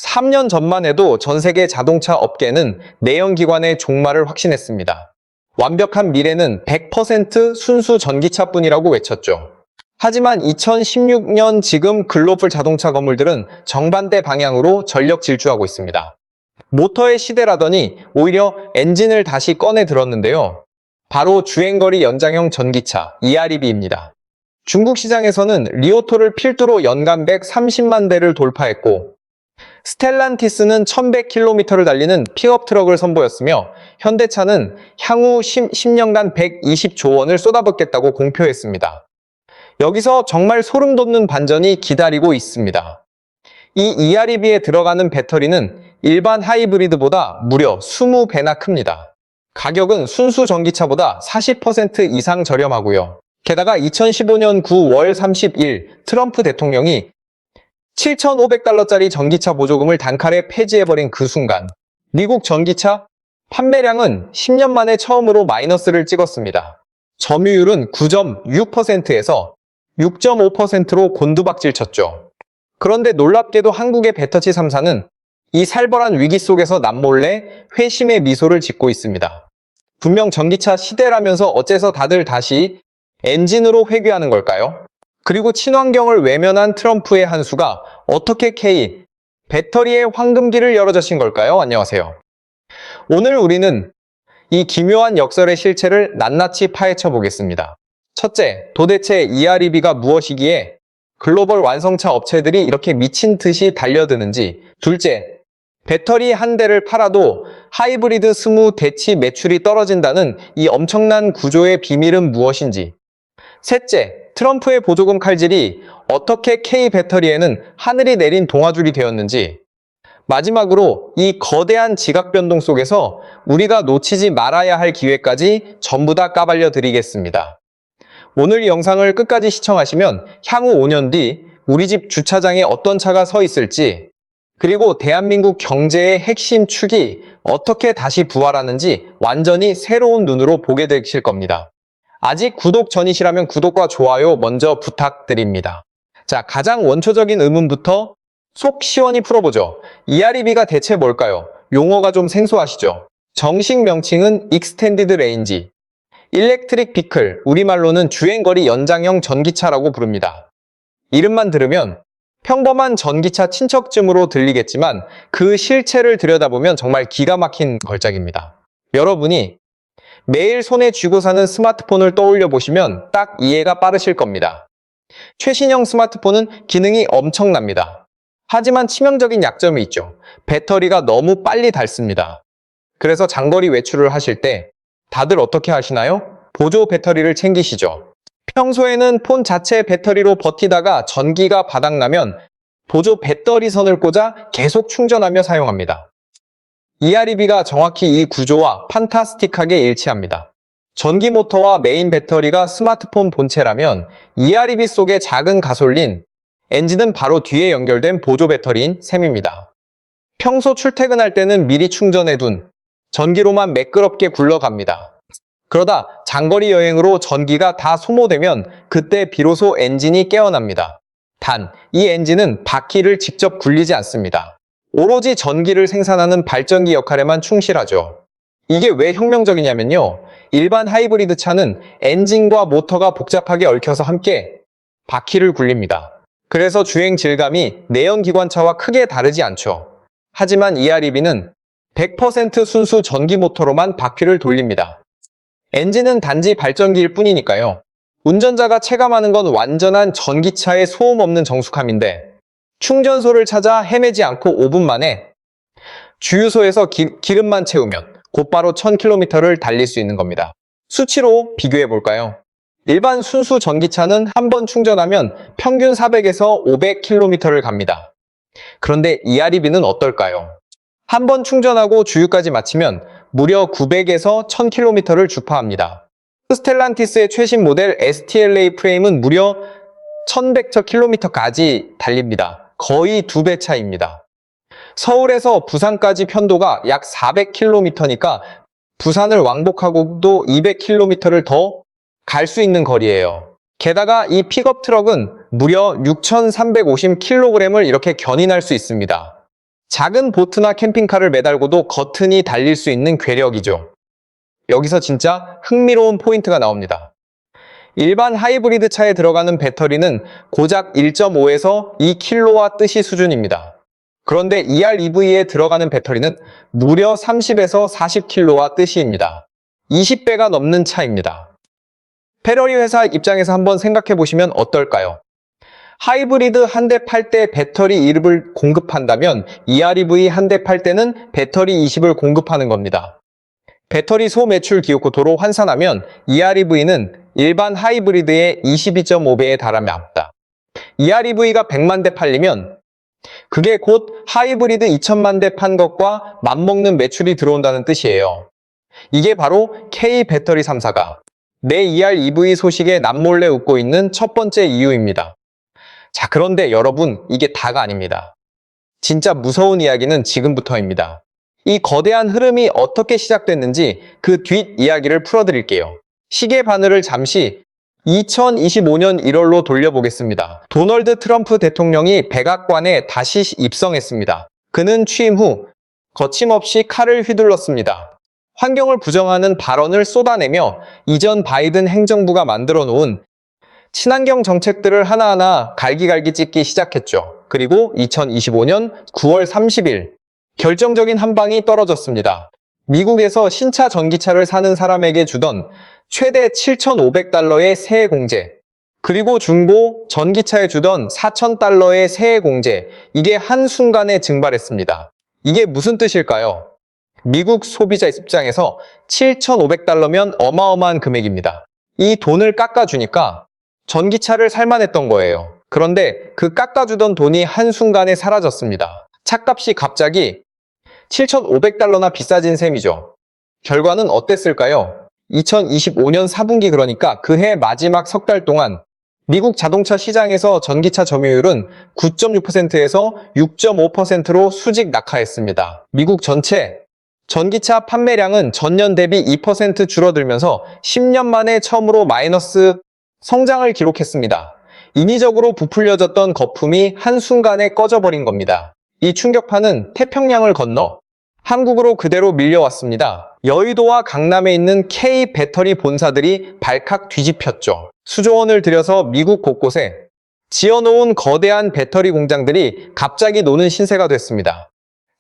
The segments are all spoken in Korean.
3년 전만 해도 전 세계 자동차 업계는 내연기관의 종말을 확신했습니다. 완벽한 미래는 100% 순수 전기차뿐이라고 외쳤죠. 하지만 2016년 지금 글로벌 자동차 건물들은 정반대 방향으로 전력 질주하고 있습니다. 모터의 시대라더니 오히려 엔진을 다시 꺼내 들었는데요. 바로 주행거리 연장형 전기차 EREV입니다. 중국 시장에서는 리오토를 필두로 연간 130만 대를 돌파했고 스텔란티스는 1100km를 달리는 픽업 트럭을 선보였으며 현대차는 향후 10년간 120조 원을 쏟아붓겠다고 공표했습니다. 여기서 정말 소름 돋는 반전이 기다리고 있습니다. 이 EREV에 들어가는 배터리는 일반 하이브리드보다 무려 20배나 큽니다. 가격은 순수 전기차보다 40% 이상 저렴하고요. 게다가 2015년 9월 30일 트럼프 대통령이 7,500달러짜리 전기차 보조금을 단칼에 폐지해버린 그 순간 미국 전기차 판매량은 10년 만에 처음으로 마이너스를 찍었습니다. 점유율은 9.6%에서 6.5%로 곤두박질 쳤죠. 그런데 놀랍게도 한국의 배터치 3사는 이 살벌한 위기 속에서 남몰래 회심의 미소를 짓고 있습니다. 분명 전기차 시대라면서 어째서 다들 다시 엔진으로 회귀하는 걸까요? 그리고 친환경을 외면한 트럼프의 한 수가 어떻게 배터리의 황금기를 열어젖힌 걸까요? 안녕하세요. 오늘 우리는 이 기묘한 역설의 실체를 낱낱이 파헤쳐 보겠습니다. 첫째, 도대체 EREV가 무엇이기에 글로벌 완성차 업체들이 이렇게 미친 듯이 달려드는지. 둘째, 배터리 한 대를 팔아도 하이브리드 20대치 매출이 떨어진다는 이 엄청난 구조의 비밀은 무엇인지. 셋째, 트럼프의 보조금 칼질이 어떻게 K배터리에는 하늘이 내린 동아줄이 되었는지. 마지막으로 이 거대한 지각 변동 속에서 우리가 놓치지 말아야 할 기회까지 전부 다 까발려 드리겠습니다. 오늘 이 영상을 끝까지 시청하시면 향후 5년 뒤 우리 집 주차장에 어떤 차가 서 있을지, 그리고 대한민국 경제의 핵심 축이 어떻게 다시 부활하는지 완전히 새로운 눈으로 보게 되실 겁니다. 아직 구독 전이시라면 구독과 좋아요 먼저 부탁드립니다. 자, 가장 원초적인 의문부터 속 시원히 풀어보죠. EREV가 대체 뭘까요? 용어가 좀 생소하시죠? 정식 명칭은 Extended Range, Electric Vehicle, 우리말로는 주행거리 연장형 전기차라고 부릅니다. 이름만 들으면 평범한 전기차 친척쯤으로 들리겠지만 그 실체를 들여다보면 정말 기가 막힌 걸작입니다. 여러분이 매일 손에 쥐고 사는 스마트폰을 떠올려 보시면 딱 이해가 빠르실 겁니다. 최신형 스마트폰은 기능이 엄청납니다. 하지만 치명적인 약점이 있죠. 배터리가 너무 빨리 닳습니다. 그래서 장거리 외출을 하실 때 다들 어떻게 하시나요? 보조 배터리를 챙기시죠. 평소에는 폰 자체 배터리로 버티다가 전기가 바닥나면 보조 배터리 선을 꽂아 계속 충전하며 사용합니다. EREV가 정확히 이 구조와 판타스틱하게 일치합니다. 전기 모터와 메인 배터리가 스마트폰 본체라면 EREV 속의 작은 가솔린 엔진은 바로 뒤에 연결된 보조 배터리인 셈입니다. 평소 출퇴근할 때는 미리 충전해둔 전기로만 매끄럽게 굴러갑니다. 그러다 장거리 여행으로 전기가 다 소모되면 그때 비로소 엔진이 깨어납니다. 단, 이 엔진은 바퀴를 직접 굴리지 않습니다. 오로지 전기를 생산하는 발전기 역할에만 충실하죠. 이게 왜 혁명적이냐면요. 일반 하이브리드 차는 엔진과 모터가 복잡하게 얽혀서 함께 바퀴를 굴립니다. 그래서 주행 질감이 내연기관차와 크게 다르지 않죠. 하지만 EREV는 100% 순수 전기 모터로만 바퀴를 돌립니다. 엔진은 단지 발전기일 뿐이니까요. 운전자가 체감하는 건 완전한 전기차의 소음 없는 정숙함인데 충전소를 찾아 헤매지 않고 5분 만에 주유소에서 기름만 채우면 곧바로 1000km를 달릴 수 있는 겁니다. 수치로 비교해 볼까요? 일반 순수 전기차는 한 번 충전하면 평균 400에서 500km를 갑니다. 그런데 EREV는 어떨까요? 한 번 충전하고 주유까지 마치면 무려 900에서 1000km를 주파합니다. 스텔란티스의 최신 모델 STLA 프레임은 무려 1100km까지 달립니다. 거의 2배 차이입니다. 서울에서 부산까지 편도가 약 400km니까 부산을 왕복하고도 200km를 더 갈 수 있는 거리예요. 게다가 이 픽업 트럭은 무려 6,350kg을 이렇게 견인할 수 있습니다. 작은 보트나 캠핑카를 매달고도 거튼히 달릴 수 있는 괴력이죠. 여기서 진짜 흥미로운 포인트가 나옵니다. 일반 하이브리드 차에 들어가는 배터리는 고작 1.5에서 2kWh 수준입니다. 그런데 EREV에 들어가는 배터리는 무려 30에서 40kWh입니다. 20배가 넘는 차입니다. 페러리 회사 입장에서 한번 생각해 보시면 어떨까요? 하이브리드 한 대 팔 때 배터리 1을 공급한다면 EREV 한 대 팔 때는 배터리 20을 공급하는 겁니다. 배터리 소매출 기호도로 환산하면 EREV는 일반 하이브리드의 22.5배에 달합니다. EREV가 100만 대 팔리면 그게 곧 하이브리드 2천만 대 판 것과 맞먹는 매출이 들어온다는 뜻이에요. 이게 바로 K배터리 3사가 내 EREV 소식에 남몰래 웃고 있는 첫 번째 이유입니다. 자, 그런데 여러분, 이게 다가 아닙니다. 진짜 무서운 이야기는 지금부터입니다. 이 거대한 흐름이 어떻게 시작됐는지 그 뒷 이야기를 풀어드릴게요. 시계 바늘을 잠시 2025년 1월로 돌려보겠습니다. 도널드 트럼프 대통령이 백악관에 다시 입성했습니다. 그는 취임 후 거침없이 칼을 휘둘렀습니다. 환경을 부정하는 발언을 쏟아내며 이전 바이든 행정부가 만들어 놓은 친환경 정책들을 하나하나 갈기갈기 찢기 시작했죠. 그리고 2025년 9월 30일 결정적인 한 방이 떨어졌습니다. 미국에서 신차 전기차를 사는 사람에게 주던 최대 $7,500의 세액 공제, 그리고 중고 전기차에 주던 $4,000의 세액 공제, 이게 한순간에 증발했습니다. 이게 무슨 뜻일까요? 미국 소비자 입장에서 $7,500면 어마어마한 금액입니다. 이 돈을 깎아주니까 전기차를 살만했던 거예요. 그런데 그 깎아주던 돈이 한순간에 사라졌습니다. 차값이 갑자기 $7,500나 비싸진 셈이죠. 결과는 어땠을까요? 2025년 4분기, 그러니까 그해 마지막 석 달 동안 미국 자동차 시장에서 전기차 점유율은 9.6%에서 6.5%로 수직 낙하했습니다. 미국 전체 전기차 판매량은 전년 대비 2% 줄어들면서 10년 만에 처음으로 마이너스 성장을 기록했습니다. 인위적으로 부풀려졌던 거품이 한순간에 꺼져버린 겁니다. 이 충격파는 태평양을 건너 한국으로 그대로 밀려왔습니다. 여의도와 강남에 있는 K배터리 본사들이 발칵 뒤집혔죠. 수조 원을 들여서 미국 곳곳에 지어놓은 거대한 배터리 공장들이 갑자기 노는 신세가 됐습니다.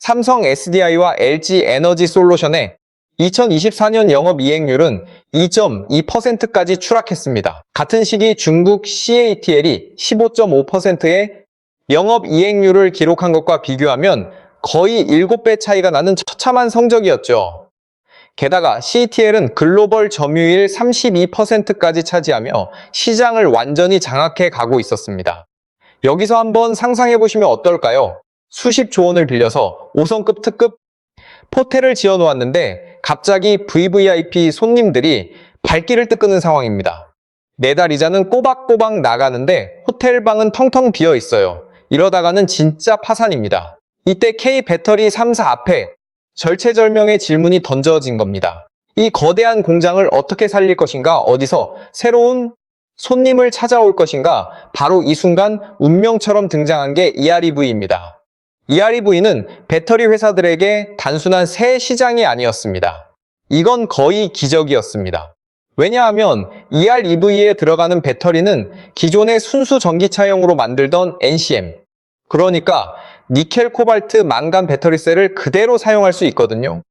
삼성 SDI와 LG 에너지 솔루션의 2024년 영업이익률은 2.2%까지 추락했습니다. 같은 시기 중국 CATL이 15.5%의 영업이익률을 기록한 것과 비교하면 거의 7배 차이가 나는 처참한 성적이었죠. 게다가 CATL은 글로벌 점유율 32%까지 차지하며 시장을 완전히 장악해 가고 있었습니다. 여기서 한번 상상해 보시면 어떨까요? 수십조 원을 빌려서 5성급 특급 호텔을 지어 놓았는데 갑자기 VVIP 손님들이 발길을 뜨끄는 상황입니다. 매달 이자는 꼬박꼬박 나가는데 호텔방은 텅텅 비어 있어요. 이러다가는 진짜 파산입니다. 이때 K배터리 3사 앞에 절체절명의 질문이 던져진 겁니다. 이 거대한 공장을 어떻게 살릴 것인가? 어디서 새로운 손님을 찾아올 것인가? 바로 이 순간 운명처럼 등장한 게 EREV입니다. EREV는 배터리 회사들에게 단순한 새 시장이 아니었습니다. 이건 거의 기적이었습니다. 왜냐하면 EREV에 들어가는 배터리는 기존의 순수 전기차용으로 만들던 NCM, 그러니까 니켈, 코발트, 망간 배터리셀을 그대로 사용할 수 있거든요.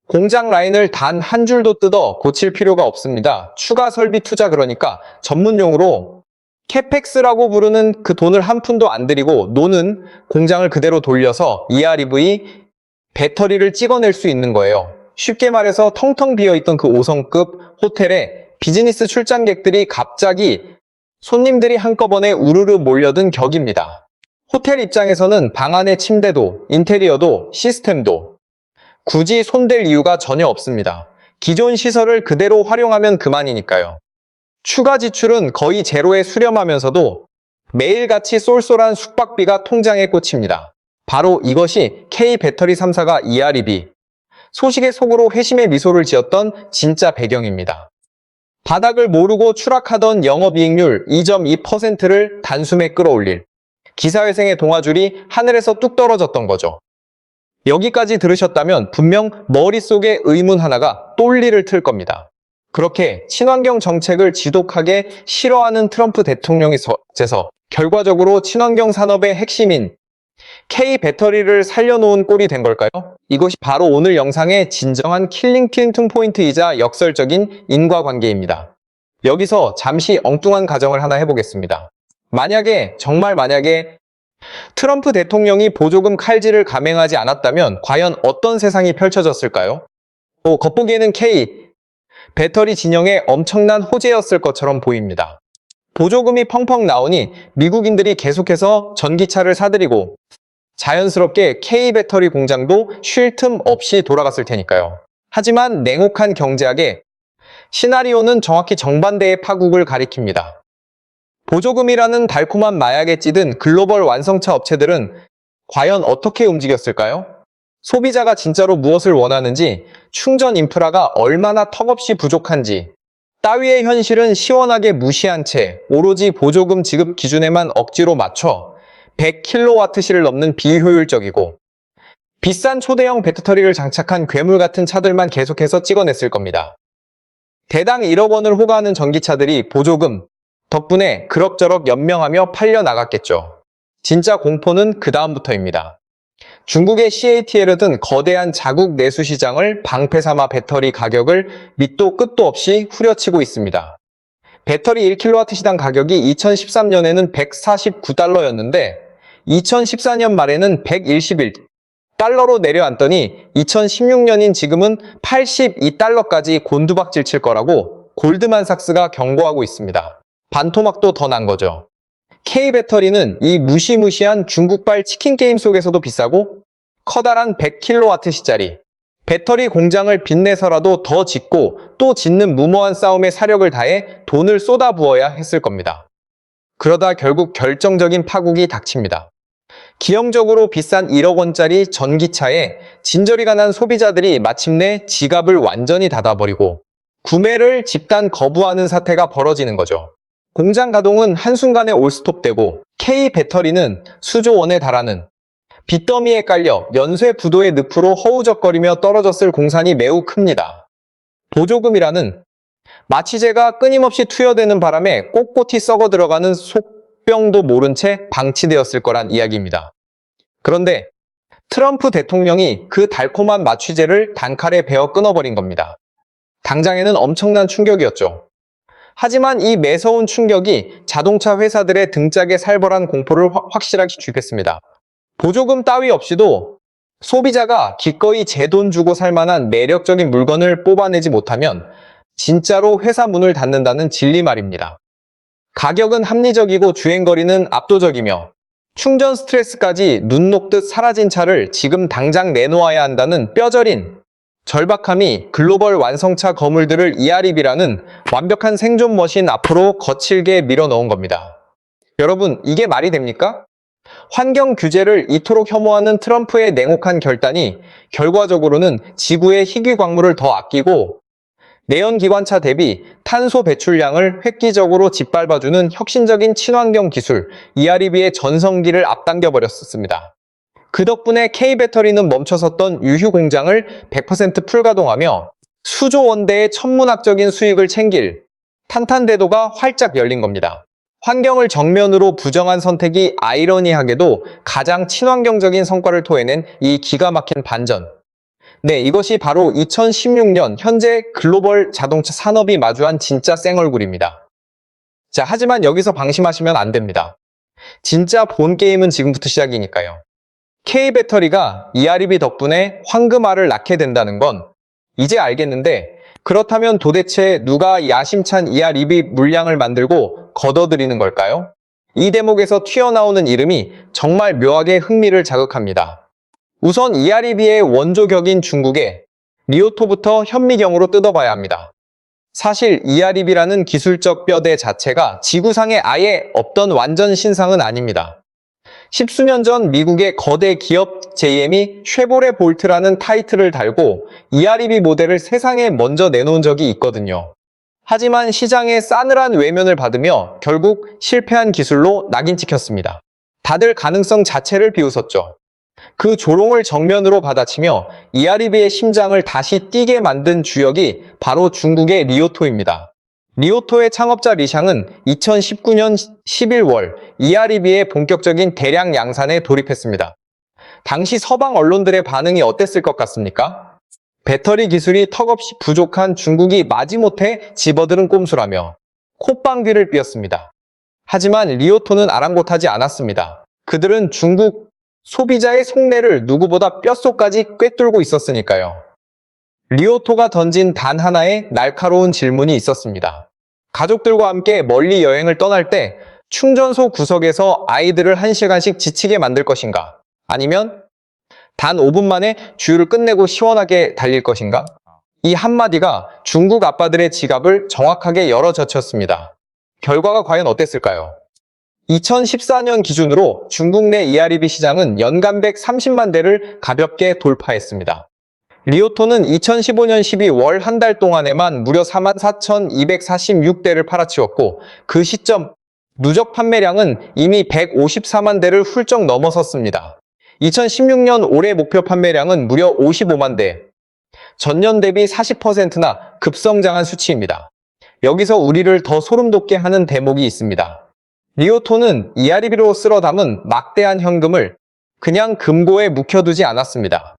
공장 라인을 단 한 줄도 뜯어 고칠 필요가 없습니다. 추가 설비 투자, 그러니까 전문용어로 캐펙스라고 부르는 그 돈을 한 푼도 안 들이고 노는 공장을 그대로 돌려서 EREV 배터리를 찍어낼 수 있는 거예요. 쉽게 말해서 텅텅 비어있던 그 5성급 호텔에 비즈니스 출장객들이 갑자기 손님들이 한꺼번에 우르르 몰려든 격입니다. 호텔 입장에서는 방 안의 침대도, 인테리어도, 시스템도 굳이 손댈 이유가 전혀 없습니다. 기존 시설을 그대로 활용하면 그만이니까요. 추가 지출은 거의 제로에 수렴하면서도 매일같이 쏠쏠한 숙박비가 통장에 꽂힙니다. 바로 이것이 K배터리 3사가 EREV, 소식에 속으로 회심의 미소를 지었던 진짜 배경입니다. 바닥을 모르고 추락하던 영업이익률 2.2%를 단숨에 끌어올릴 기사회생의 동아줄이 하늘에서 뚝 떨어졌던 거죠. 여기까지 들으셨다면 분명 머릿속에 의문 하나가 똘리를 틀 겁니다. 그렇게 친환경 정책을 지독하게 싫어하는 트럼프 대통령이 돼서 결과적으로 친환경 산업의 핵심인 K 배터리를 살려놓은 꼴이 된 걸까요? 이것이 바로 오늘 영상의 진정한 킬링 포인트이자 역설적인 인과관계입니다. 여기서 잠시 엉뚱한 가정을 하나 해보겠습니다. 정말 만약에 트럼프 대통령이 보조금 칼질을 감행하지 않았다면 과연 어떤 세상이 펼쳐졌을까요? 겉보기에는 K 배터리 진영의 엄청난 호재였을 것처럼 보입니다. 보조금이 펑펑 나오니 미국인들이 계속해서 전기차를 사들이고 자연스럽게 K 배터리 공장도 쉴 틈 없이 돌아갔을 테니까요. 하지만 냉혹한 경제학의 시나리오는 정확히 정반대의 파국을 가리킵니다. 보조금이라는 달콤한 마약에 찌든 글로벌 완성차 업체들은 과연 어떻게 움직였을까요? 소비자가 진짜로 무엇을 원하는지, 충전 인프라가 얼마나 턱없이 부족한지, 따위의 현실은 시원하게 무시한 채 오로지 보조금 지급 기준에만 억지로 맞춰 100kWh를 넘는 비효율적이고 비싼 초대형 배터리를 장착한 괴물 같은 차들만 계속해서 찍어냈을 겁니다. 대당 1억 원을 호가하는 전기차들이 보조금 덕분에 그럭저럭 연명하며 팔려나갔겠죠. 진짜 공포는 그 다음부터입니다. 중국의 CATL을 든 거대한 자국 내수 시장을 방패 삼아 배터리 가격을 밑도 끝도 없이 후려치고 있습니다. 배터리 1kW시당 가격이 2013년에는 149달러였는데 2014년 말에는 121달러로 내려앉더니 2016년인 지금은 82달러까지 곤두박질 칠 거라고 골드만삭스가 경고하고 있습니다. 반토막도 더 난 거죠. K 배터리는 이 무시무시한 중국발 치킨 게임 속에서도 비싸고 커다란 100kW짜리 배터리 공장을 빚내서라도 더 짓고 또 짓는 무모한 싸움에 사력을 다해 돈을 쏟아부어야 했을 겁니다. 그러다 결국 결정적인 파국이 닥칩니다. 기형적으로 비싼 1억 원짜리 전기차에 진저리가 난 소비자들이 마침내 지갑을 완전히 닫아버리고 구매를 집단 거부하는 사태가 벌어지는 거죠. 공장 가동은 한순간에 올스톱되고 K 배터리는 수조 원에 달하는 빚더미에 깔려 연쇄 부도의 늪으로 허우적거리며 떨어졌을 공산이 매우 큽니다. 보조금이라는 마취제가 끊임없이 투여되는 바람에 꼿꼿이 썩어 들어가는 속병도 모른 채 방치되었을 거란 이야기입니다. 그런데 트럼프 대통령이 그 달콤한 마취제를 단칼에 베어 끊어버린 겁니다. 당장에는 엄청난 충격이었죠. 하지만 이 매서운 충격이 자동차 회사들의 등짝에 살벌한 공포를 확실하게 주겠습니다. 보조금 따위 없이도 소비자가 기꺼이 제 돈 주고 살 만한 매력적인 물건을 뽑아내지 못하면 진짜로 회사 문을 닫는다는 진리 말입니다. 가격은 합리적이고 주행거리는 압도적이며 충전 스트레스까지 눈 녹듯 사라진 차를 지금 당장 내놓아야 한다는 뼈저린 절박함이 글로벌 완성차 거물들을 EREV라는 완벽한 생존 머신 앞으로 거칠게 밀어넣은 겁니다. 여러분, 이게 말이 됩니까? 환경 규제를 이토록 혐오하는 트럼프의 냉혹한 결단이 결과적으로는 지구의 희귀 광물을 더 아끼고 내연기관차 대비 탄소 배출량을 획기적으로 짓밟아주는 혁신적인 친환경 기술 EREV의 전성기를 앞당겨버렸습니다. 그 덕분에 K배터리는 멈춰섰던 유휴 공장을 100% 풀가동하며 수조 원대의 천문학적인 수익을 챙길 탄탄대도가 활짝 열린 겁니다. 환경을 정면으로 부정한 선택이 아이러니하게도 가장 친환경적인 성과를 토해낸 이 기가 막힌 반전. 네, 이것이 바로 2016년 현재 글로벌 자동차 산업이 마주한 진짜 쌩얼굴입니다. 자, 하지만 여기서 방심하시면 안 됩니다. 진짜 본 게임은 지금부터 시작이니까요. K배터리가 EREV 덕분에 황금알을 낳게 된다는 건 이제 알겠는데 그렇다면 도대체 누가 야심찬 EREV 물량을 만들고 걷어들이는 걸까요? 이 대목에서 튀어나오는 이름이 정말 묘하게 흥미를 자극합니다. 우선 EREV의 원조격인 중국의 리오토부터 현미경으로 뜯어봐야 합니다. 사실 EREV라는 기술적 뼈대 자체가 지구상에 아예 없던 완전 신상은 아닙니다. 십수년 전 미국의 거대 기업 JM이 쉐보레 볼트라는 타이틀을 달고 EREV 모델을 세상에 먼저 내놓은 적이 있거든요. 하지만 시장의 싸늘한 외면을 받으며 결국 실패한 기술로 낙인 찍혔습니다. 다들 가능성 자체를 비웃었죠. 그 조롱을 정면으로 받아치며 EREV의 심장을 다시 뛰게 만든 주역이 바로 중국의 리오토입니다. 리오토의 창업자 리샹은 2019년 11월 EREV의 본격적인 대량 양산에 돌입했습니다. 당시 서방 언론들의 반응이 어땠을 것 같습니까? 배터리 기술이 턱없이 부족한 중국이 마지못해 집어들은 꼼수라며 콧방귀를 뀌었습니다. 하지만 리오토는 아랑곳하지 않았습니다. 그들은 중국 소비자의 속내를 누구보다 뼛속까지 꿰뚫고 있었으니까요. 리오토가 던진 단 하나의 날카로운 질문이 있었습니다. 가족들과 함께 멀리 여행을 떠날 때 충전소 구석에서 아이들을 1시간씩 지치게 만들 것인가? 아니면 단 5분 만에 주유를 끝내고 시원하게 달릴 것인가? 이 한마디가 중국 아빠들의 지갑을 정확하게 열어젖혔습니다. 결과가 과연 어땠을까요? 2014년 기준으로 중국 내 EREV 시장은 연간 130만 대를 가볍게 돌파했습니다. 리오토는 2015년 12월 한 달 동안에만 무려 44,246대를 팔아치웠고 그 시점 누적 판매량은 이미 154만 대를 훌쩍 넘어섰습니다. 2016년 올해 목표 판매량은 무려 55만 대, 전년 대비 40%나 급성장한 수치입니다. 여기서 우리를 더 소름 돋게 하는 대목이 있습니다. 리오토는 EREV로 쓸어 담은 막대한 현금을 그냥 금고에 묵혀두지 않았습니다.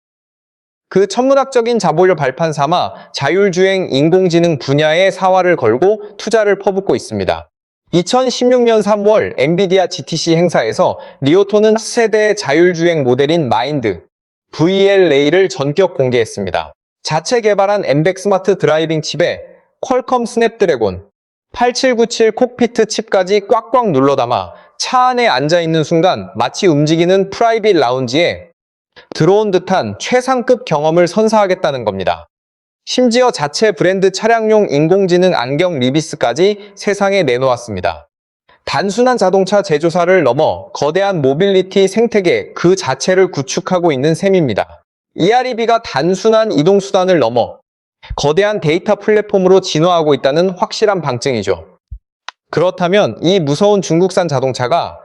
그 천문학적인 자본을 발판 삼아 자율주행 인공지능 분야에 사활을 걸고 투자를 퍼붓고 있습니다. 2016년 3월 엔비디아 GTC 행사에서 리오토는 차세대 자율주행 모델인 마인드 VLA를 전격 공개했습니다. 자체 개발한 M100 스마트 드라이빙 칩에 퀄컴 스냅드래곤 8797 콕피트 칩까지 꽉꽉 눌러 담아 차 안에 앉아있는 순간 마치 움직이는 프라이빗 라운지에 들어온 듯한 최상급 경험을 선사하겠다는 겁니다. 심지어 자체 브랜드 차량용 인공지능 안경 리비스까지 세상에 내놓았습니다. 단순한 자동차 제조사를 넘어 거대한 모빌리티 생태계 그 자체를 구축하고 있는 셈입니다. EREV가 단순한 이동수단을 넘어 거대한 데이터 플랫폼으로 진화하고 있다는 확실한 방증이죠. 그렇다면 이 무서운 중국산 자동차가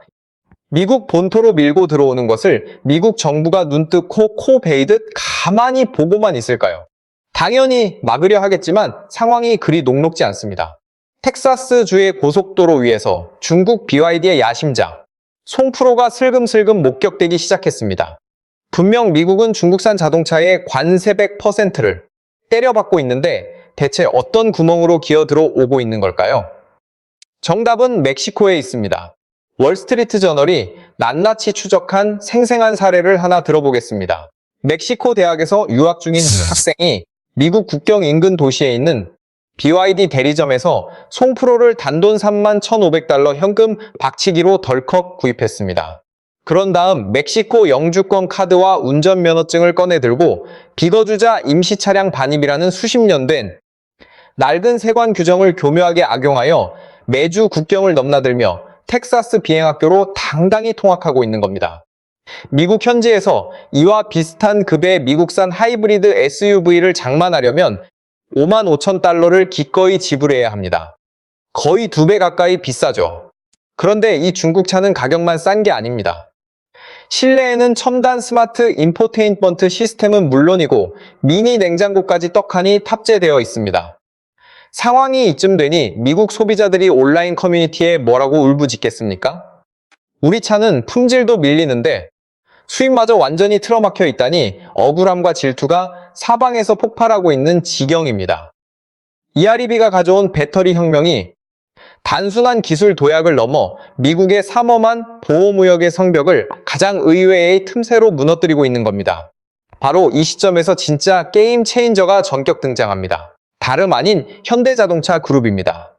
미국 본토로 밀고 들어오는 것을 미국 정부가 눈 뜯고 코 베이듯 가만히 보고만 있을까요? 당연히 막으려 하겠지만 상황이 그리 녹록지 않습니다. 텍사스주의 고속도로 위에서 중국 BYD의 야심작 송프로가 슬금슬금 목격되기 시작했습니다. 분명 미국은 중국산 자동차의 관세 100%를 때려받고 있는데 대체 어떤 구멍으로 기어들어 오고 있는 걸까요? 정답은 멕시코에 있습니다. 월스트리트 저널이 낱낱이 추적한 생생한 사례를 하나 들어보겠습니다. 멕시코 대학에서 유학 중인 학생이 미국 국경 인근 도시에 있는 BYD 대리점에서 송프로를 단돈 31,500달러 현금 박치기로 덜컥 구입했습니다. 그런 다음 멕시코 영주권 카드와 운전면허증을 꺼내 들고 비거주자 임시차량 반입이라는 수십 년 된 낡은 세관 규정을 교묘하게 악용하여 매주 국경을 넘나들며 텍사스 비행학교로 당당히 통학하고 있는 겁니다. 미국 현지에서 이와 비슷한 급의 미국산 하이브리드 SUV를 장만하려면 55,000달러를 기꺼이 지불해야 합니다. 거의 2배 가까이 비싸죠. 그런데 이 중국 차는 가격만 싼 게 아닙니다. 실내에는 첨단 스마트 인포테인먼트 시스템은 물론이고 미니 냉장고까지 떡하니 탑재되어 있습니다. 상황이 이쯤 되니 미국 소비자들이 온라인 커뮤니티에 뭐라고 울부짖겠습니까? 우리 차는 품질도 밀리는데 수입마저 완전히 틀어막혀 있다니 억울함과 질투가 사방에서 폭발하고 있는 지경입니다. EREV가 가져온 배터리 혁명이 단순한 기술 도약을 넘어 미국의 삼엄한 보호무역의 성벽을 가장 의외의 틈새로 무너뜨리고 있는 겁니다. 바로 이 시점에서 진짜 게임 체인저가 전격 등장합니다. 다름 아닌 현대자동차 그룹입니다.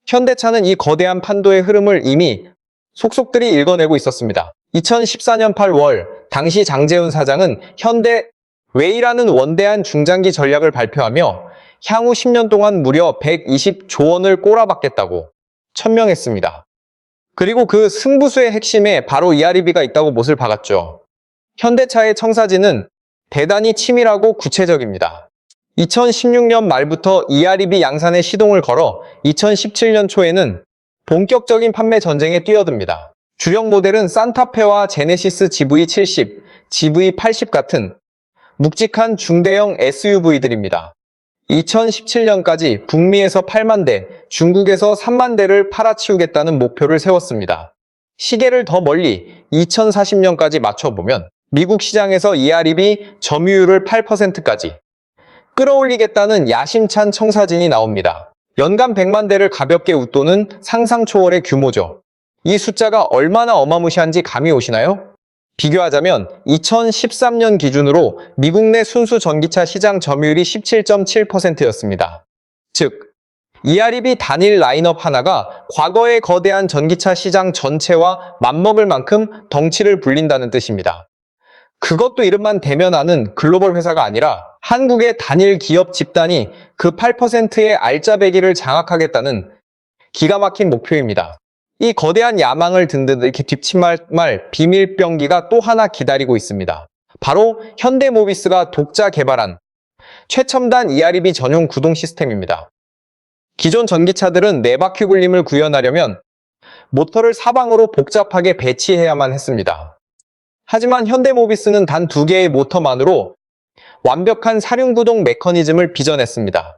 현대차는 이 거대한 판도의 흐름을 이미 속속들이 읽어내고 있었습니다. 2014년 8월 당시 장재훈 사장은 현대 웨이라는 원대한 중장기 전략을 발표하며 향후 10년 동안 무려 120조 원을 꼬라박겠다고 천명했습니다. 그리고 그 승부수의 핵심에 바로 EREV가 있다고 못을 박았죠. 현대차의 청사진은 대단히 치밀하고 구체적입니다. 2016년 말부터 EREV 양산에 시동을 걸어 2017년 초에는 본격적인 판매 전쟁에 뛰어듭니다. 주력 모델은 산타페와 제네시스 GV70, GV80 같은 묵직한 중대형 SUV들입니다. 2017년까지 북미에서 8만 대, 중국에서 3만 대를 팔아치우겠다는 목표를 세웠습니다. 시계를 더 멀리 2040년까지 맞춰보면 미국 시장에서 EREV 점유율을 8%까지 끌어올리겠다는 야심찬 청사진이 나옵니다. 연간 100만 대를 가볍게 웃도는 상상 초월의 규모죠. 이 숫자가 얼마나 어마무시한지 감이 오시나요? 비교하자면 2013년 기준으로 미국 내 순수 전기차 시장 점유율이 17.7%였습니다. 즉, EREV 단일 라인업 하나가 과거의 거대한 전기차 시장 전체와 맞먹을 만큼 덩치를 불린다는 뜻입니다. 그것도 이름만 대면하는 글로벌 회사가 아니라 한국의 단일 기업 집단이 그 8%의 알짜배기를 장악하겠다는 기가 막힌 목표입니다. 이 거대한 야망을 든듯 이렇게 뒷치말 비밀병기가 또 하나 기다리고 있습니다. 바로 현대모비스가 독자 개발한 최첨단 EREV 전용 구동 시스템입니다. 기존 전기차들은 4바퀴 굴림을 구현하려면 모터를 사방으로 복잡하게 배치해야만 했습니다. 하지만 현대모비스는 단 2개의 모터만으로 완벽한 사륜구동 메커니즘을 빚어냈습니다.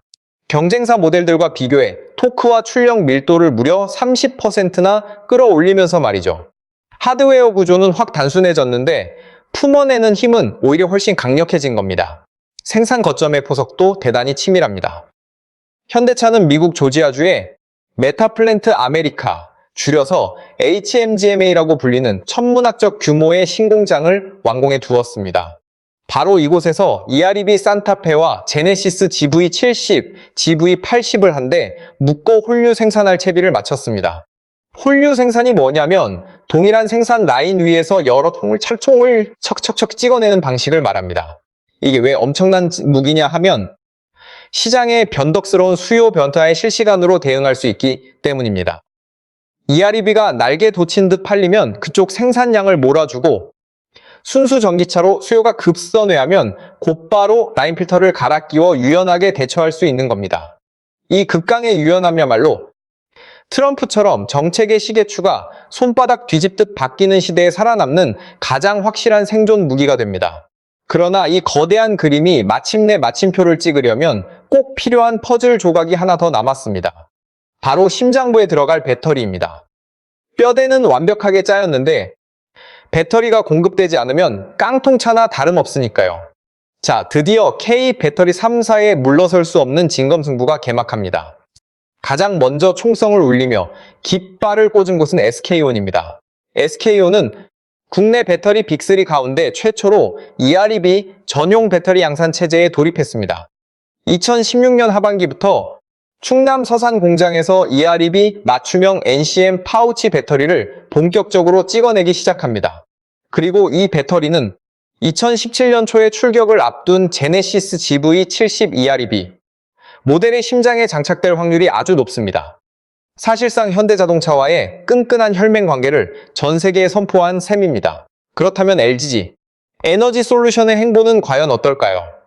경쟁사 모델들과 비교해 토크와 출력 밀도를 무려 30%나 끌어올리면서 말이죠. 하드웨어 구조는 확 단순해졌는데 품어내는 힘은 오히려 훨씬 강력해진 겁니다. 생산 거점의 포석도 대단히 치밀합니다. 현대차는 미국 조지아주의 메타플랜트 아메리카, 줄여서 HMGMA라고 불리는 천문학적 규모의 신공장을 완공해 두었습니다. 바로 이곳에서 EREV 산타페와 제네시스 GV70, GV80을 한데 묶어 홀류 생산할 채비를 마쳤습니다. 홀류 생산이 뭐냐면 동일한 생산 라인 위에서 여러 통을 철총을 척척척 찍어내는 방식을 말합니다. 이게 왜 엄청난 무기냐 하면 시장의 변덕스러운 수요 변화에 실시간으로 대응할 수 있기 때문입니다. EREV가 날개 돋친 듯 팔리면 그쪽 생산량을 몰아주고 순수 전기차로 수요가 급선회하면 곧바로 라인 필터를 갈아 끼워 유연하게 대처할 수 있는 겁니다. 이 극강의 유연함이야말로 트럼프처럼 정책의 시계추가 손바닥 뒤집듯 바뀌는 시대에 살아남는 가장 확실한 생존 무기가 됩니다. 그러나 이 거대한 그림이 마침내 마침표를 찍으려면 꼭 필요한 퍼즐 조각이 하나 더 남았습니다. 바로 심장부에 들어갈 배터리입니다. 뼈대는 완벽하게 짜였는데 배터리가 공급되지 않으면 깡통차나 다름없으니까요. 자, 드디어 K 배터리 3사에 물러설 수 없는 진검승부가 개막합니다. 가장 먼저 총성을 울리며 깃발을 꽂은 곳은 SK온입니다. SK온은 국내 배터리 빅3 가운데 최초로 EREV 전용 배터리 양산 체제에 돌입했습니다. 2016년 하반기부터 충남 서산 공장에서 EREV 맞춤형 NCM 파우치 배터리를 본격적으로 찍어내기 시작합니다. 그리고 이 배터리는 2017년 초에 출격을 앞둔 제네시스 GV70 EREV 모델의 심장에 장착될 확률이 아주 높습니다. 사실상 현대자동차와의 끈끈한 혈맹 관계를 전 세계에 선포한 셈입니다. 그렇다면 LG 에너지솔루션의 행보는 과연 어떨까요?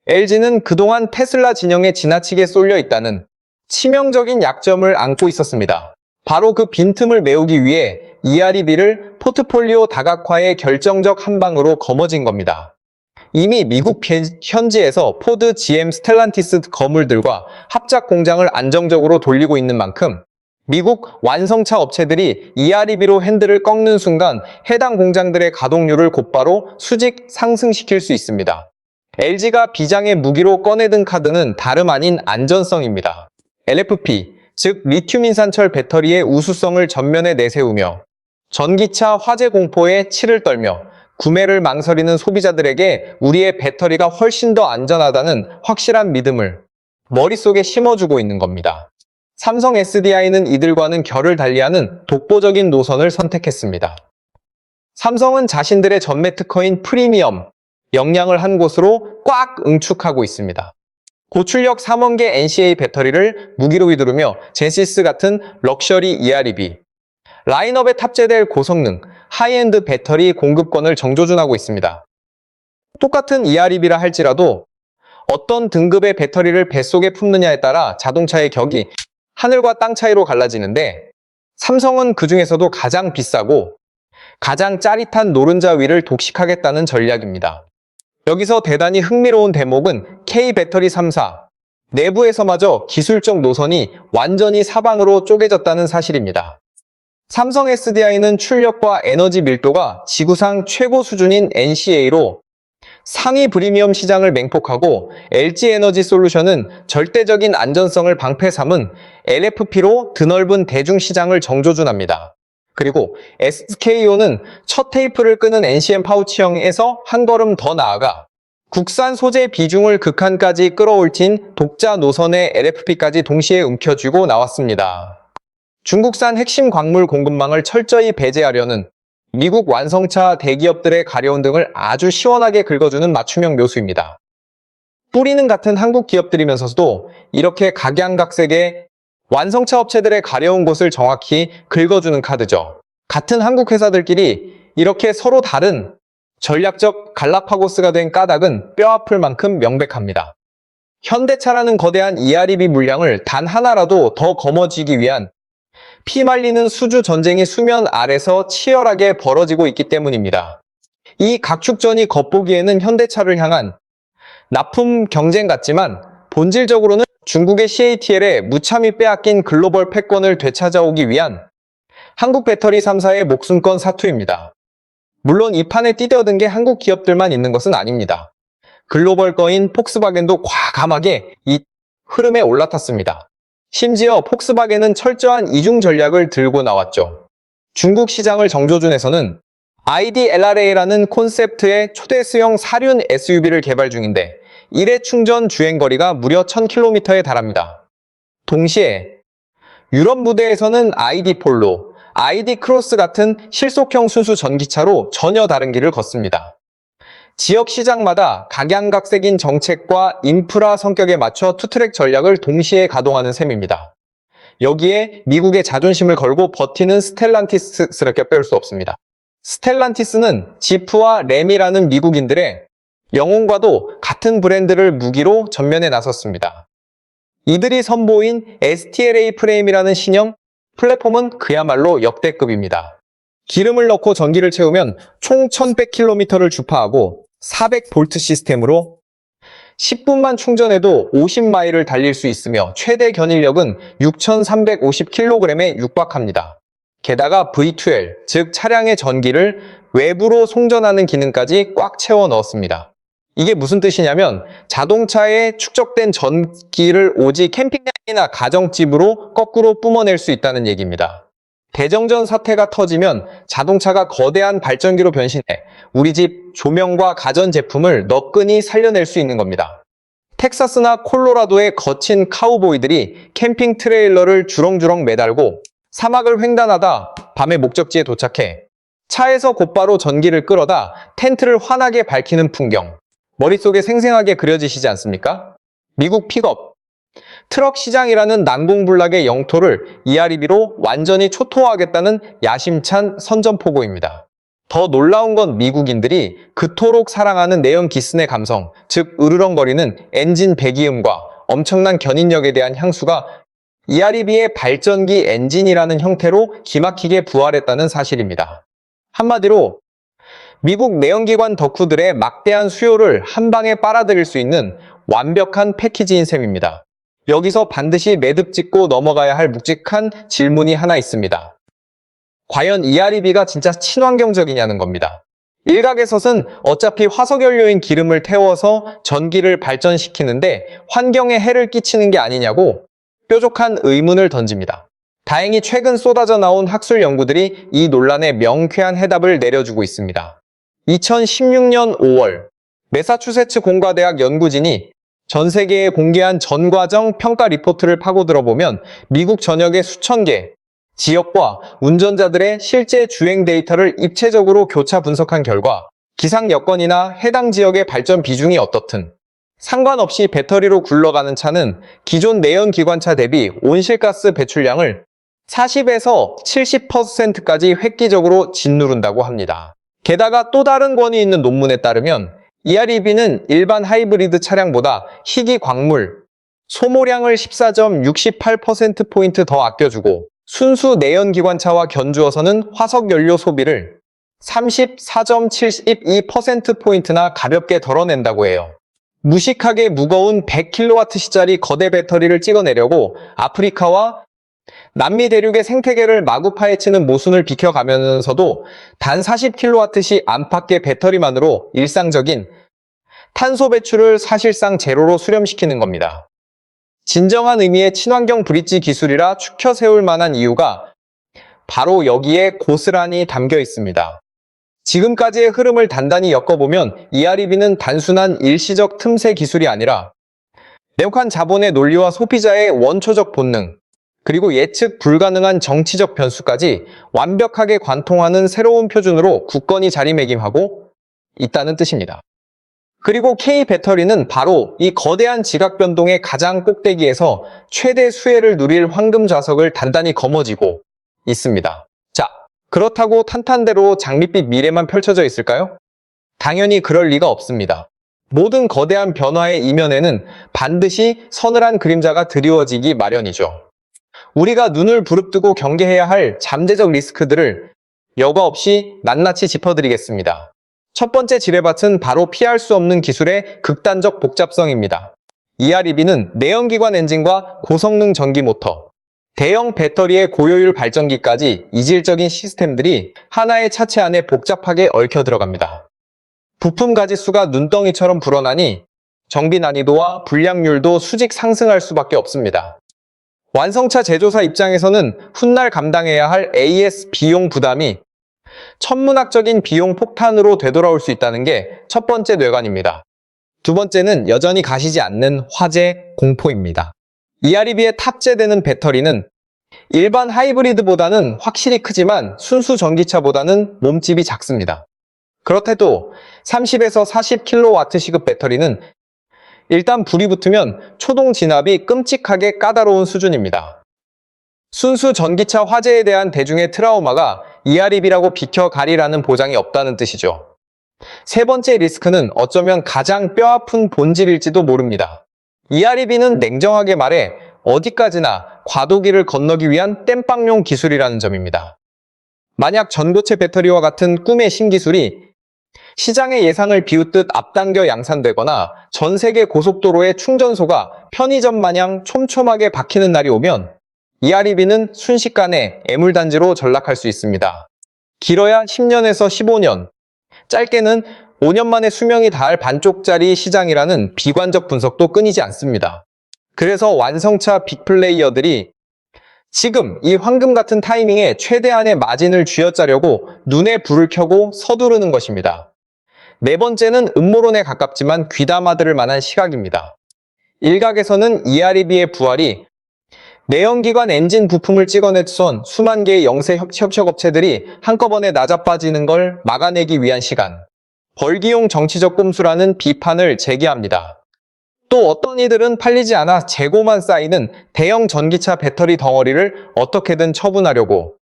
LG는 그동안 테슬라 진영에 지나치게 쏠려 있다는 치명적인 약점을 안고 있었습니다. 바로 그 빈틈을 메우기 위해 EREV를 포트폴리오 다각화의 결정적 한 방으로 거머쥔 겁니다. 이미 미국 현지에서 포드, GM, 스텔란티스 건물들과 합작 공장을 안정적으로 돌리고 있는 만큼 미국 완성차 업체들이 EREV로 핸들을 꺾는 순간 해당 공장들의 가동률을 곧바로 수직 상승시킬 수 있습니다. LG가 비장의 무기로 꺼내든 카드는 다름 아닌 안전성입니다. LFP, 즉 리튬 인산철 배터리의 우수성을 전면에 내세우며 전기차 화재 공포에 치를 떨며 구매를 망설이는 소비자들에게 우리의 배터리가 훨씬 더 안전하다는 확실한 믿음을 머릿속에 심어주고 있는 겁니다. 삼성 SDI는 이들과는 결을 달리하는 독보적인 노선을 선택했습니다. 삼성은 자신들의 전매 특허인 프리미엄, 역량을 한 곳으로 꽉 응축하고 있습니다. 고출력 3원계 NCA 배터리를 무기로 휘두르며 제시스 같은 럭셔리 EREV, 라인업에 탑재될 고성능, 하이엔드 배터리 공급권을 정조준하고 있습니다. 똑같은 EREV라 할지라도 어떤 등급의 배터리를 뱃속에 품느냐에 따라 자동차의 격이 하늘과 땅 차이로 갈라지는데 삼성은 그 중에서도 가장 비싸고 가장 짜릿한 노른자 위를 독식하겠다는 전략입니다. 여기서 대단히 흥미로운 대목은 K배터리 3사 내부에서마저 기술적 노선이 완전히 사방으로 쪼개졌다는 사실입니다. 삼성 SDI는 출력과 에너지 밀도가 지구상 최고 수준인 NCA로 상위 프리미엄 시장을 맹폭하고 LG에너지솔루션은 절대적인 안전성을 방패 삼은 LFP로 드넓은 대중시장을 정조준합니다. 그리고 SKO는 첫 테이프를 끄는 NCM 파우치형에서 한 걸음 더 나아가 국산 소재 비중을 극한까지 끌어올친 독자 노선의 LFP까지 동시에 움켜쥐고 나왔습니다. 중국산 핵심 광물 공급망을 철저히 배제하려는 미국 완성차 대기업들의 가려운 등을 아주 시원하게 긁어주는 맞춤형 묘수입니다. 뿌리는 같은 한국 기업들이면서도 이렇게 각양각색의 완성차 업체들의 가려운 곳을 정확히 긁어주는 카드죠. 같은 한국 회사들끼리 이렇게 서로 다른 전략적 갈라파고스가 된 까닭은 뼈아플 만큼 명백합니다. 현대차라는 거대한 EREV 물량을 단 하나라도 더 거머쥐기 위한 피말리는 수주 전쟁이 수면 아래서 치열하게 벌어지고 있기 때문입니다. 이 각축전이 겉보기에는 현대차를 향한 납품 경쟁 같지만 본질적으로는 중국의 CATL에 무참히 빼앗긴 글로벌 패권을 되찾아오기 위한 한국 배터리 3사의 목숨건 사투입니다. 물론 이 판에 뛰어든 게 한국 기업들만 있는 것은 아닙니다. 글로벌 거인 폭스바겐도 과감하게 이 흐름에 올라탔습니다. 심지어 폭스바겐은 철저한 이중 전략을 들고 나왔죠. 중국 시장을 정조준에서는 ID.LRA라는 콘셉트의 초대수용 사륜 SUV를 개발 중인데 1회 충전 주행거리가 무려 1000km에 달합니다. 동시에 유럽 무대에서는 ID 폴로, ID 크로스 같은 실속형 순수 전기차로 전혀 다른 길을 걷습니다. 지역 시장마다 각양각색인 정책과 인프라 성격에 맞춰 투트랙 전략을 동시에 가동하는 셈입니다. 여기에 미국의 자존심을 걸고 버티는 스텔란티스스럽게 빼올 수 없습니다. 스텔란티스는 지프와 램이라는 미국인들의 영혼과도 같은 브랜드를 무기로 전면에 나섰습니다. 이들이 선보인 STLA 프레임이라는 신형 플랫폼은 그야말로 역대급입니다. 기름을 넣고 전기를 채우면 총 1100km를 주파하고 400V 시스템으로 10분만 충전해도 50마일을 달릴 수 있으며 최대 견인력은 6350kg에 육박합니다. 게다가 V2L, 즉 차량의 전기를 외부로 송전하는 기능까지 꽉 채워 넣었습니다. 이게 무슨 뜻이냐면 자동차에 축적된 전기를 오직 캠핑장이나 가정집으로 거꾸로 뿜어낼 수 있다는 얘기입니다. 대정전 사태가 터지면 자동차가 거대한 발전기로 변신해 우리 집 조명과 가전제품을 너끈히 살려낼 수 있는 겁니다. 텍사스나 콜로라도의 거친 카우보이들이 캠핑 트레일러를 주렁주렁 매달고 사막을 횡단하다 밤에 목적지에 도착해 차에서 곧바로 전기를 끌어다 텐트를 환하게 밝히는 풍경. 머릿속에 생생하게 그려지시지 않습니까? 미국 픽업, 트럭 시장이라는 난공불락의 영토를 EREV로 완전히 초토화하겠다는 야심찬 선전포고입니다. 더 놀라운 건 미국인들이 그토록 사랑하는 내연 기스의 감성, 즉 으르렁거리는 엔진 배기음과 엄청난 견인력에 대한 향수가 EREV의 발전기 엔진이라는 형태로 기막히게 부활했다는 사실입니다. 한마디로 미국 내연기관 덕후들의 막대한 수요를 한 방에 빨아들일 수 있는 완벽한 패키지인 셈입니다. 여기서 반드시 매듭 짓고 넘어가야 할 묵직한 질문이 하나 있습니다. 과연 EREV가 진짜 친환경적이냐는 겁니다. 일각에서는 어차피 화석연료인 기름을 태워서 전기를 발전시키는데 환경에 해를 끼치는 게 아니냐고 뾰족한 의문을 던집니다. 다행히 최근 쏟아져 나온 학술 연구들이 이 논란에 명쾌한 해답을 내려주고 있습니다. 2016년 5월 매사추세츠 공과대학 연구진이 전 세계에 공개한 전과정 평가 리포트를 파고들어보면 미국 전역의 수천 개 지역과 운전자들의 실제 주행 데이터를 입체적으로 교차 분석한 결과 기상 여건이나 해당 지역의 발전 비중이 어떻든 상관없이 배터리로 굴러가는 차는 기존 내연 기관차 대비 온실가스 배출량을 40에서 70%까지 획기적으로 짓누른다고 합니다. 게다가 또 다른 권위 있는 논문에 따르면 EREV는 일반 하이브리드 차량보다 희귀 광물, 소모량을 14.68%포인트 더 아껴주고 순수 내연기관차와 견주어서는 화석연료 소비를 34.72%포인트나 가볍게 덜어낸다고 해요. 무식하게 무거운 100kW짜리 거대 배터리를 찍어내려고 아프리카와 남미 대륙의 생태계를 마구 파헤치는 모순을 비켜가면서도 단 40kW씩 안팎의 배터리만으로 일상적인 탄소 배출을 사실상 제로로 수렴시키는 겁니다. 진정한 의미의 친환경 브릿지 기술이라 추켜 세울 만한 이유가 바로 여기에 고스란히 담겨 있습니다. 지금까지의 흐름을 단단히 엮어보면 EREV는 단순한 일시적 틈새 기술이 아니라 명확한 자본의 논리와 소비자의 원초적 본능, 그리고 예측 불가능한 정치적 변수까지 완벽하게 관통하는 새로운 표준으로 굳건히 자리매김하고 있다는 뜻입니다. 그리고 K배터리는 바로 이 거대한 지각 변동의 가장 꼭대기에서 최대 수혜를 누릴 황금 좌석을 단단히 거머쥐고 있습니다. 자, 그렇다고 탄탄대로 장밋빛 미래만 펼쳐져 있을까요? 당연히 그럴 리가 없습니다. 모든 거대한 변화의 이면에는 반드시 서늘한 그림자가 드리워지기 마련이죠. 우리가 눈을 부릅뜨고 경계해야 할 잠재적 리스크들을 여과 없이 낱낱이 짚어드리겠습니다. 첫 번째 지뢰밭은 바로 피할 수 없는 기술의 극단적 복잡성입니다. EREV는 내연기관 엔진과 고성능 전기 모터, 대형 배터리의 고효율 발전기까지 이질적인 시스템들이 하나의 차체 안에 복잡하게 얽혀 들어갑니다. 부품 가짓수가 눈덩이처럼 불어나니 정비 난이도와 불량률도 수직 상승할 수밖에 없습니다. 완성차 제조사 입장에서는 훗날 감당해야 할 AS 비용 부담이 천문학적인 비용 폭탄으로 되돌아올 수 있다는 게 첫 번째 뇌관입니다. 두 번째는 여전히 가시지 않는 화재 공포입니다. EREV에 탑재되는 배터리는 일반 하이브리드보다는 확실히 크지만 순수 전기차보다는 몸집이 작습니다. 그렇대도 30에서 40kW 시급 배터리는 일단 불이 붙으면 초동 진압이 끔찍하게 까다로운 수준입니다. 순수 전기차 화재에 대한 대중의 트라우마가 EREV라고 비켜가리라는 보장이 없다는 뜻이죠. 세 번째 리스크는 어쩌면 가장 뼈아픈 본질일지도 모릅니다. EREV는 냉정하게 말해 어디까지나 과도기를 건너기 위한 땜빵용 기술이라는 점입니다. 만약 전고체 배터리와 같은 꿈의 신기술이 시장의 예상을 비웃듯 앞당겨 양산되거나 전 세계 고속도로의 충전소가 편의점 마냥 촘촘하게 박히는 날이 오면 EREV는 순식간에 애물단지로 전락할 수 있습니다. 길어야 10년에서 15년, 짧게는 5년 만에 수명이 닿을 반쪽짜리 시장이라는 비관적 분석도 끊이지 않습니다. 그래서 완성차 빅플레이어들이 지금 이 황금 같은 타이밍에 최대한의 마진을 쥐어짜려고 눈에 불을 켜고 서두르는 것입니다. 네 번째는 음모론에 가깝지만 귀담아들을 만한 시각입니다. 일각에서는 EREV의 부활이 내연기관 엔진 부품을 찍어내선 수만 개의 영세 협력업체들이 한꺼번에 나자빠지는 걸 막아내기 위한 시간, 벌기용 정치적 꼼수라는 비판을 제기합니다. 또 어떤 이들은 팔리지 않아 재고만 쌓이는 대형 전기차 배터리 덩어리를 어떻게든 처분하려고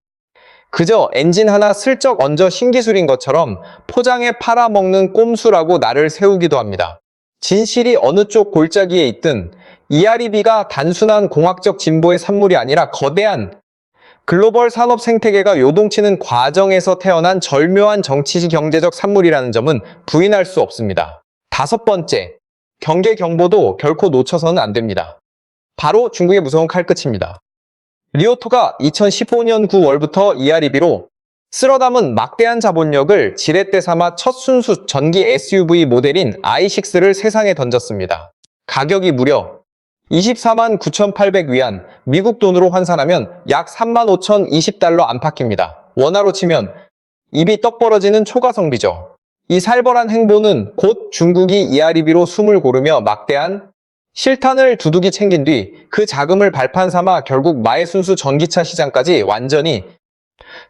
그저 엔진 하나 슬쩍 얹어 신기술인 것처럼 포장해 팔아먹는 꼼수라고 날을 세우기도 합니다. 진실이 어느 쪽 골짜기에 있든 EREV가 단순한 공학적 진보의 산물이 아니라 거대한 글로벌 산업 생태계가 요동치는 과정에서 태어난 절묘한 정치 경제적 산물이라는 점은 부인할 수 없습니다. 다섯 번째, 경계 경보도 결코 놓쳐서는 안 됩니다. 바로 중국의 무서운 칼끝입니다. 리오토가 2015년 9월부터 EREV로 쓸어 담은 막대한 자본력을 지렛대 삼아 첫 순수 전기 SUV 모델인 i6를 세상에 던졌습니다. 가격이 무려 24만 9,800위안, 미국 돈으로 환산하면 약 3만 5,020달러 안팎입니다. 원화로 치면 입이 떡 벌어지는 초가성비죠. 이 살벌한 행보는 곧 중국이 EREV로 숨을 고르며 막대한 실탄을 두둑이 챙긴 뒤 그 자금을 발판 삼아 결국 마의 순수 전기차 시장까지 완전히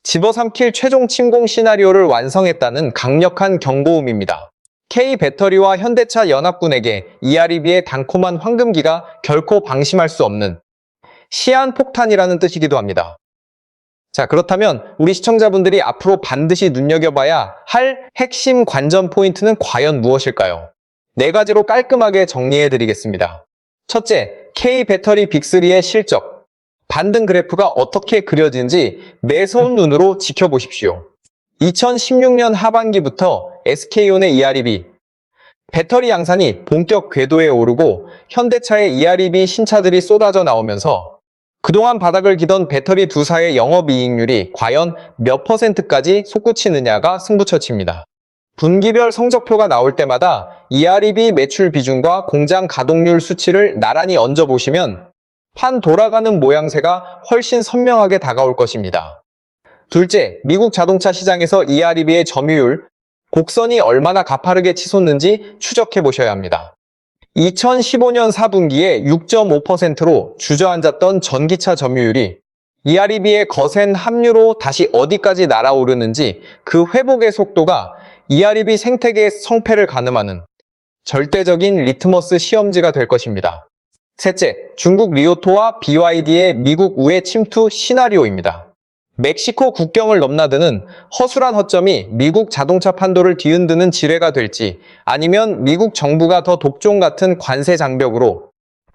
집어삼킬 최종 침공 시나리오를 완성했다는 강력한 경고음입니다. K배터리와 현대차 연합군에게 EREV의 달콤한 황금기가 결코 방심할 수 없는 시한폭탄이라는 뜻이기도 합니다. 자, 그렇다면 우리 시청자분들이 앞으로 반드시 눈여겨봐야 할 핵심 관전 포인트는 과연 무엇일까요? 네 가지로 깔끔하게 정리해드리겠습니다. 첫째, K배터리 빅3의 실적. 반등 그래프가 어떻게 그려지는지 매서운 눈으로 지켜보십시오. 2016년 하반기부터 SK온의 EREV, 배터리 양산이 본격 궤도에 오르고 현대차의 EREV 신차들이 쏟아져 나오면서 그동안 바닥을 기던 배터리 두 사의 영업이익률이 과연 몇 %까지 솟구치느냐가 승부처칩니다. 분기별 성적표가 나올 때마다 EREV 매출 비중과 공장 가동률 수치를 나란히 얹어보시면 판 돌아가는 모양새가 훨씬 선명하게 다가올 것입니다. 둘째, 미국 자동차 시장에서 EREV의 점유율, 곡선이 얼마나 가파르게 치솟는지 추적해 보셔야 합니다. 2015년 4분기에 6.5%로 주저앉았던 전기차 점유율이 EREV의 거센 합류로 다시 어디까지 날아오르는지 그 회복의 속도가 EREV 생태계의 성패를 가늠하는 절대적인 리트머스 시험지가 될 것입니다. 셋째, 중국 리오토와 BYD의 미국 우회 침투 시나리오입니다. 멕시코 국경을 넘나드는 허술한 허점이 미국 자동차 판도를 뒤흔드는 지뢰가 될지 아니면 미국 정부가 더 독종 같은 관세 장벽으로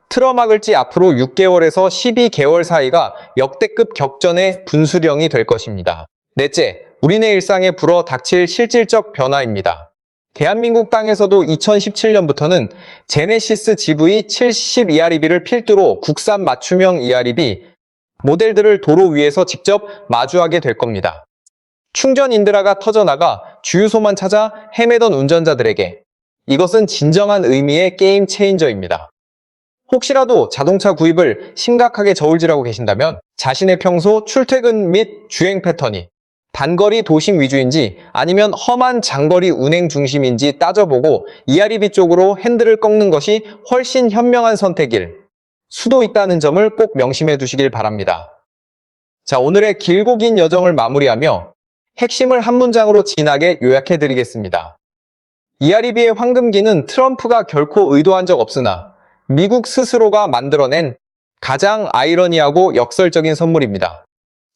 틀어막을지 앞으로 6개월에서 12개월 사이가 역대급 격전의 분수령이 될 것입니다. 넷째, 우리네 일상에 불어 닥칠 실질적 변화입니다. 대한민국 땅에서도 2017년부터는 제네시스 GV70 EREV를 필두로 국산 맞춤형 EREV 모델들을 도로 위에서 직접 마주하게 될 겁니다. 충전 인드라가 터져나가 주유소만 찾아 헤매던 운전자들에게 이것은 진정한 의미의 게임 체인저입니다. 혹시라도 자동차 구입을 심각하게 저울질하고 계신다면 자신의 평소 출퇴근 및 주행 패턴이 단거리 도심 위주인지 아니면 험한 장거리 운행 중심인지 따져보고 EREV 쪽으로 핸들을 꺾는 것이 훨씬 현명한 선택일 수도 있다는 점을 꼭 명심해 두시길 바랍니다. 자, 오늘의 길고 긴 여정을 마무리하며 핵심을 한 문장으로 진하게 요약해 드리겠습니다. EREV의 황금기는 트럼프가 결코 의도한 적 없으나 미국 스스로가 만들어낸 가장 아이러니하고 역설적인 선물입니다.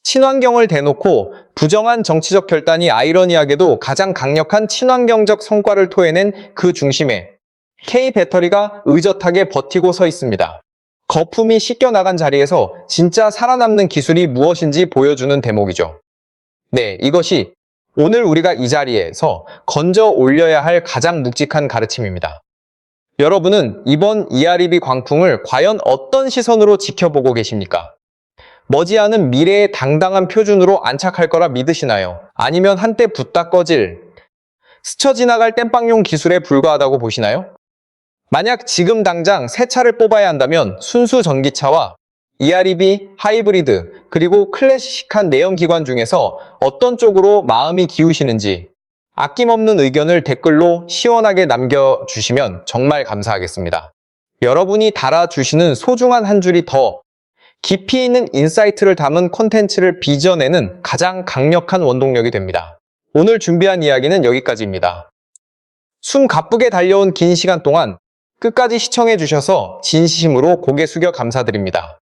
친환경을 대놓고 부정한 정치적 결단이 아이러니하게도 가장 강력한 친환경적 성과를 토해낸 그 중심에 K배터리가 의젓하게 버티고 서 있습니다. 거품이 씻겨나간 자리에서 진짜 살아남는 기술이 무엇인지 보여주는 대목이죠. 네, 이것이 오늘 우리가 이 자리에서 건져 올려야 할 가장 묵직한 가르침입니다. 여러분은 이번 EREV 광풍을 과연 어떤 시선으로 지켜보고 계십니까? 머지않은 미래의 당당한 표준으로 안착할 거라 믿으시나요? 아니면 한때 붓다 꺼질, 스쳐 지나갈 땜빵용 기술에 불과하다고 보시나요? 만약 지금 당장 새 차를 뽑아야 한다면 순수 전기차와 EREV, 하이브리드, 그리고 클래식한 내연기관 중에서 어떤 쪽으로 마음이 기우시는지 아낌없는 의견을 댓글로 시원하게 남겨주시면 정말 감사하겠습니다. 여러분이 달아주시는 소중한 한 줄이 더 깊이 있는 인사이트를 담은 콘텐츠를 빚어내는 가장 강력한 원동력이 됩니다. 오늘 준비한 이야기는 여기까지입니다. 숨 가쁘게 달려온 긴 시간 동안 끝까지 시청해 주셔서 진심으로 고개 숙여 감사드립니다.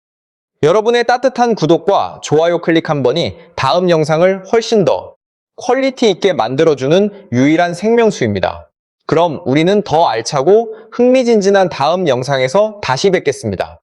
여러분의 따뜻한 구독과 좋아요 클릭 한 번이 다음 영상을 훨씬 더 퀄리티 있게 만들어주는 유일한 생명수입니다. 그럼 우리는 더 알차고 흥미진진한 다음 영상에서 다시 뵙겠습니다.